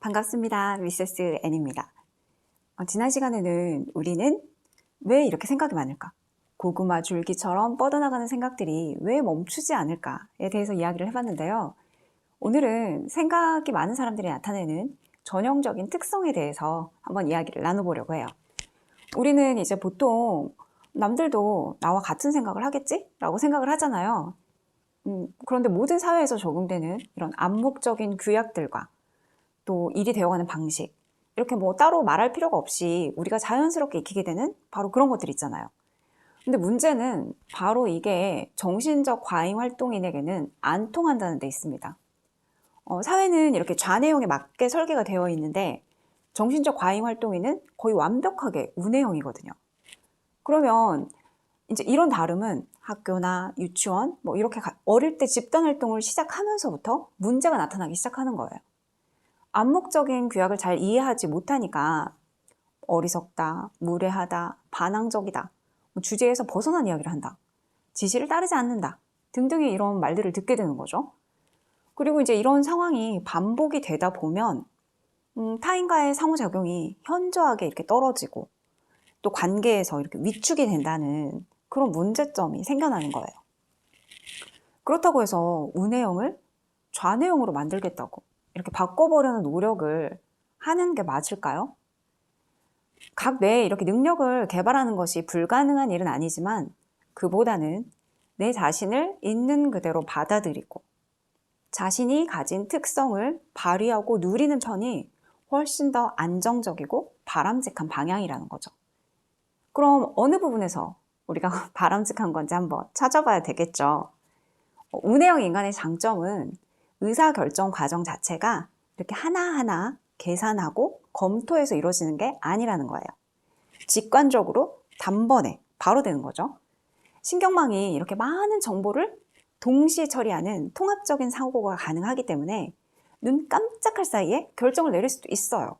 반갑습니다. 미세스 N입니다. 지난 시간에는 우리는 왜 이렇게 생각이 많을까? 고구마 줄기처럼 뻗어나가는 생각들이 왜 멈추지 않을까에 대해서 이야기를 해봤는데요. 오늘은 생각이 많은 사람들이 나타내는 전형적인 특성에 대해서 한번 이야기를 나눠보려고 해요. 우리는 이제 보통 남들도 나와 같은 생각을 하겠지? 라고 생각을 하잖아요. 그런데 모든 사회에서 적용되는 이런 암묵적인 규약들과 또 일이 되어가는 방식, 이렇게 뭐 따로 말할 필요가 없이 우리가 자연스럽게 익히게 되는 바로 그런 것들 있잖아요. 근데 문제는 바로 이게 정신적 과잉 활동인에게는 안 통한다는 데 있습니다. 사회는 이렇게 좌뇌형에 맞게 설계가 되어 있는데 정신적 과잉 활동인은 거의 완벽하게 우뇌형이거든요. 그러면 이제 이런 다름은 학교나 유치원 뭐 이렇게 어릴 때 집단 활동을 시작하면서부터 문제가 나타나기 시작하는 거예요. 암묵적인 규약을 잘 이해하지 못하니까 어리석다, 무례하다, 반항적이다, 주제에서 벗어난 이야기를 한다, 지시를 따르지 않는다 등등의 이런 말들을 듣게 되는 거죠. 그리고 이제 이런 상황이 반복이 되다 보면 타인과의 상호작용이 현저하게 이렇게 떨어지고 또 관계에서 이렇게 위축이 된다는 그런 문제점이 생겨나는 거예요. 그렇다고 해서 우뇌형을 좌뇌형으로 만들겠다고 이렇게 바꿔보려는 노력을 하는 게 맞을까요? 각 뇌에 이렇게 능력을 개발하는 것이 불가능한 일은 아니지만 그보다는 내 자신을 있는 그대로 받아들이고 자신이 가진 특성을 발휘하고 누리는 편이 훨씬 더 안정적이고 바람직한 방향이라는 거죠. 그럼 어느 부분에서 우리가 바람직한 건지 한번 찾아봐야 되겠죠. 우뇌형 인간의 장점은 의사결정 과정 자체가 이렇게 하나하나 계산하고 검토해서 이루어지는 게 아니라는 거예요. 직관적으로 단번에 바로 되는 거죠. 신경망이 이렇게 많은 정보를 동시에 처리하는 통합적인 사고가 가능하기 때문에 눈 깜짝할 사이에 결정을 내릴 수도 있어요.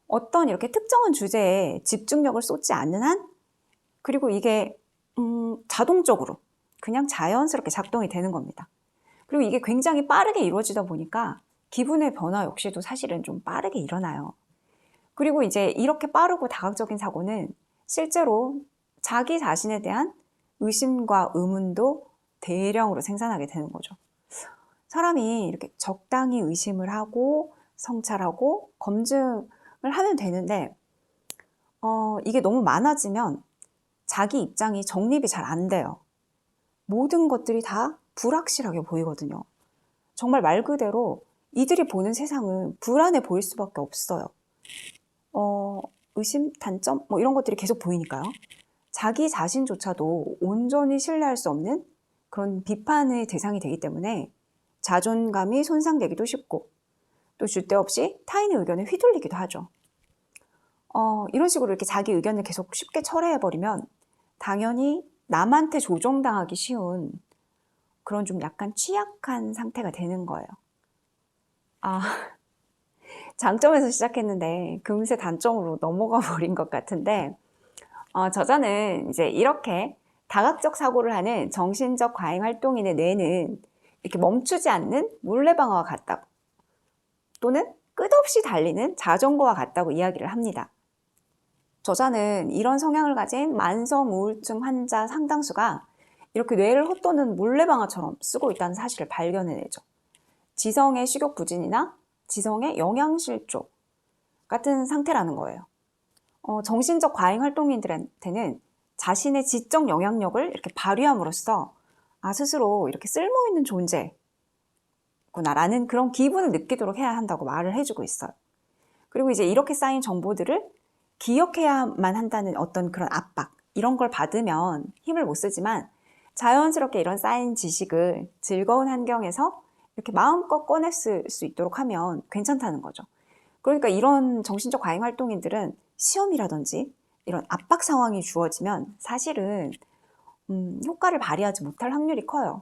어떤 이렇게 특정한 주제에 집중력을 쏟지 않는 한, 그리고 이게 자동적으로 그냥 자연스럽게 작동이 되는 겁니다. 그리고 이게 굉장히 빠르게 이루어지다 보니까 기분의 변화 역시도 사실은 좀 빠르게 일어나요. 그리고 이제 이렇게 빠르고 다각적인 사고는 실제로 자기 자신에 대한 의심과 의문도 대량으로 생산하게 되는 거죠. 사람이 이렇게 적당히 의심을 하고 성찰하고 검증을 하면 되는데 이게 너무 많아지면 자기 입장이 정립이 잘 안 돼요. 모든 것들이 다 불확실하게 보이거든요. 정말 말 그대로 이들이 보는 세상은 불안해 보일 수밖에 없어요. 의심, 단점 뭐 이런 것들이 계속 보이니까요. 자기 자신조차도 온전히 신뢰할 수 없는 그런 비판의 대상이 되기 때문에 자존감이 손상되기도 쉽고 또 줄 데 없이 타인의 의견에 휘둘리기도 하죠. 이런 식으로 이렇게 자기 의견을 계속 쉽게 철회해버리면 당연히 남한테 조종당하기 쉬운 그런 좀 약간 취약한 상태가 되는 거예요. 장점에서 시작했는데 금세 단점으로 넘어가 버린 것 같은데 저자는 이제 이렇게 다각적 사고를 하는 정신적 과잉 활동인의 뇌는 이렇게 멈추지 않는 물레방아와 같다고 또는 끝없이 달리는 자전거와 같다고 이야기를 합니다. 저자는 이런 성향을 가진 만성 우울증 환자 상당수가 이렇게 뇌를 헛도는 물레방아처럼 쓰고 있다는 사실을 발견해내죠. 지성의 식욕 부진이나 지성의 영양실조 같은 상태라는 거예요. 정신적 과잉 활동인들한테는 자신의 지적 영향력을 이렇게 발휘함으로써 스스로 이렇게 쓸모있는 존재구나라는 그런 기분을 느끼도록 해야 한다고 말을 해주고 있어요. 그리고 이제 이렇게 쌓인 정보들을 기억해야만 한다는 어떤 그런 압박, 이런 걸 받으면 힘을 못 쓰지만 자연스럽게 이런 쌓인 지식을 즐거운 환경에서 이렇게 마음껏 꺼낼 수 있도록 하면 괜찮다는 거죠. 그러니까 이런 정신적 과잉 활동인들은 시험이라든지 이런 압박 상황이 주어지면 사실은 효과를 발휘하지 못할 확률이 커요.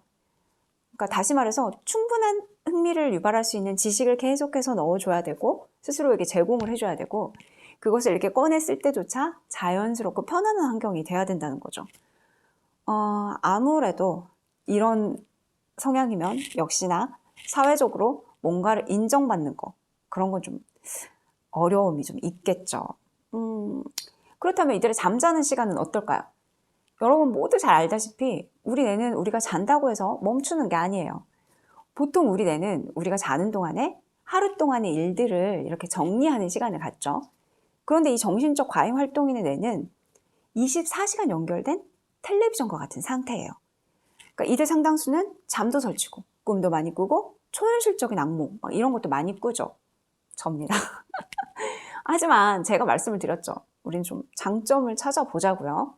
그러니까 다시 말해서 충분한 흥미를 유발할 수 있는 지식을 계속해서 넣어줘야 되고 스스로에게 제공을 해줘야 되고 그것을 이렇게 꺼냈을 때조차 자연스럽고 편안한 환경이 돼야 된다는 거죠. 아무래도 이런 성향이면 역시나 사회적으로 뭔가를 인정받는 거, 그런 건 좀 어려움이 좀 있겠죠. 그렇다면 이들의 잠자는 시간은 어떨까요? 여러분 모두 잘 알다시피 우리 뇌는 우리가 잔다고 해서 멈추는 게 아니에요. 보통 우리 뇌는 우리가 자는 동안에 하루 동안의 일들을 이렇게 정리하는 시간을 갖죠. 그런데 이 정신적 과잉 활동인의 뇌는 24시간 연결된 텔레비전과 같은 상태예요. 그러니까 이들 상당수는 잠도 설치고 꿈도 많이 꾸고 초현실적인 악몽 이런 것도 많이 꾸죠. 접니다. 하지만 제가 말씀을 드렸죠. 우리는 좀 장점을 찾아보자고요.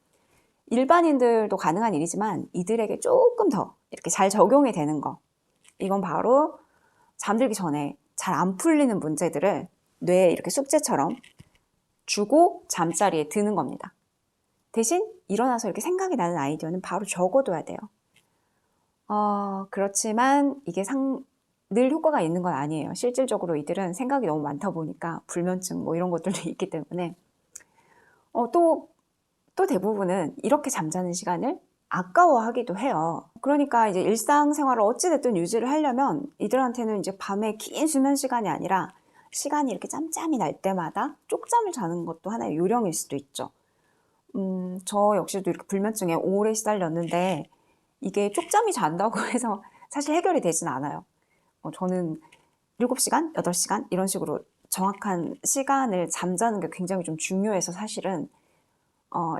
일반인들도 가능한 일이지만 이들에게 조금 더 이렇게 잘 적용이 되는 거. 이건 바로 잠들기 전에 잘 안 풀리는 문제들을 뇌에 이렇게 숙제처럼 주고 잠자리에 드는 겁니다. 대신 일어나서 이렇게 생각이 나는 아이디어는 바로 적어둬야 돼요. 그렇지만 이게 늘 효과가 있는 건 아니에요. 실질적으로 이들은 생각이 너무 많다 보니까 불면증 뭐 이런 것들도 있기 때문에 또 대부분은 이렇게 잠자는 시간을 아까워하기도 해요. 그러니까 이제 일상생활을 어찌됐든 유지를 하려면 이들한테는 이제 밤에 긴 수면 시간이 아니라 시간이 이렇게 짬짬이 날 때마다 쪽잠을 자는 것도 하나의 요령일 수도 있죠. 저 역시도 이렇게 불면증에 오래 시달렸는데 이게 쪽잠이 잔다고 해서 사실 해결이 되진 않아요. 저는 7시간, 8시간 이런 식으로 정확한 시간을 잠자는 게 굉장히 좀 중요해서 사실은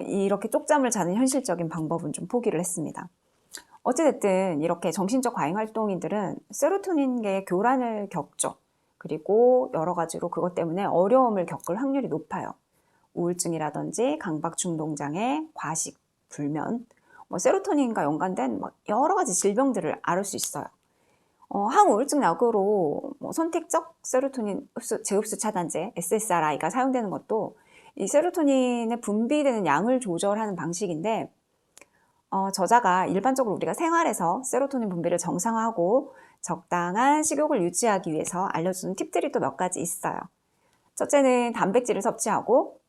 이렇게 쪽잠을 자는 현실적인 방법은 좀 포기를 했습니다. 어찌됐든 이렇게 정신적 과잉 활동인들은 세로토닌계의 교란을 겪죠. 그리고 여러 가지로 그것 때문에 어려움을 겪을 확률이 높아요. 우울증이라든지 강박중동장애, 과식, 불면, 세로토닌과 연관된 여러 가지 질병들을 앓을 수 있어요. 항우울증 약으로 선택적 세로토닌 재흡수 차단제 SSRI가 사용되는 것도 이 세로토닌의 분비되는 양을 조절하는 방식인데 저자가 일반적으로 우리가 생활에서 세로토닌 분비를 정상화하고 적당한 식욕을 유지하기 위해서 알려주는 팁들이 또 몇 가지 있어요. 첫째는 단백질을 섭취하고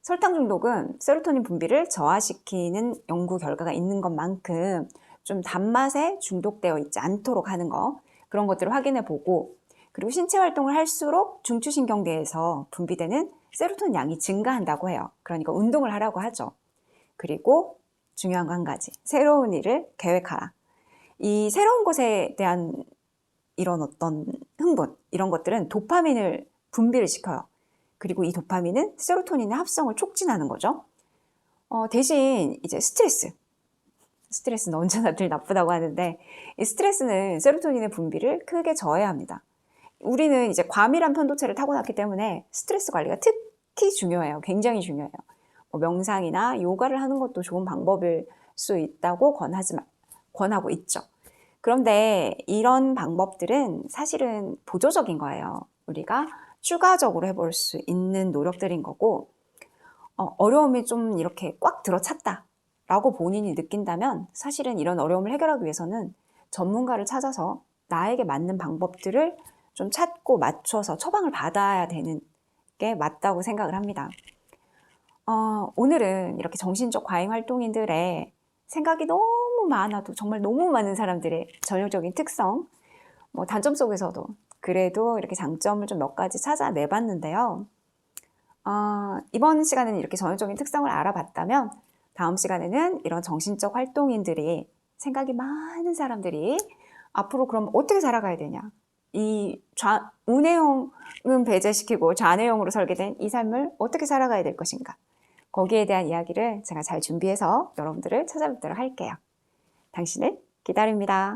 설탕 중독은 세로토닌 분비를 저하시키는 연구 결과가 있는 것만큼 좀 단맛에 중독되어 있지 않도록 하는 거 그런 것들을 확인해 보고 그리고 신체 활동을 할수록 중추신경계에서 분비되는 세로토닌 양이 증가한다고 해요. 그러니까 운동을 하라고 하죠. 그리고 중요한 거 한 가지 새로운 일을 계획하라. 이 새로운 것에 대한 이런 어떤 흥분 이런 것들은 도파민을 분비를 시켜요. 그리고 이 도파민은 세로토닌의 합성을 촉진하는 거죠. 대신 이제 스트레스는 언제나 늘 나쁘다고 하는데 이 스트레스는 세로토닌의 분비를 크게 저해합니다. 우리는 이제 과밀한 편도체를 타고났기 때문에 스트레스 관리가 특히 중요해요. 굉장히 중요해요. 명상이나 요가를 하는 것도 좋은 방법일 수 있다고 권하고 있죠. 그런데 이런 방법들은 사실은 보조적인 거예요. 우리가 추가적으로 해볼 수 있는 노력들인 거고 어려움이 좀 이렇게 꽉 들어찼다 라고 본인이 느낀다면 사실은 이런 어려움을 해결하기 위해서는 전문가를 찾아서 나에게 맞는 방법들을 좀 찾고 맞춰서 처방을 받아야 되는 게 맞다고 생각을 합니다. 오늘은 이렇게 정신적 과잉 활동인들의 생각이 너무 많아도 정말 너무 많은 사람들의 전형적인 특성, 단점 속에서도 그래도 이렇게 장점을 좀 몇 가지 찾아내봤는데요. 이번 시간에는 이렇게 전형적인 특성을 알아봤다면 다음 시간에는 이런 정신적 활동인들이 생각이 많은 사람들이 앞으로 그럼 어떻게 살아가야 되냐. 이 우뇌형은 배제시키고 좌뇌형으로 설계된 이 삶을 어떻게 살아가야 될 것인가. 거기에 대한 이야기를 제가 잘 준비해서 여러분들을 찾아뵙도록 할게요. 당신을 기다립니다.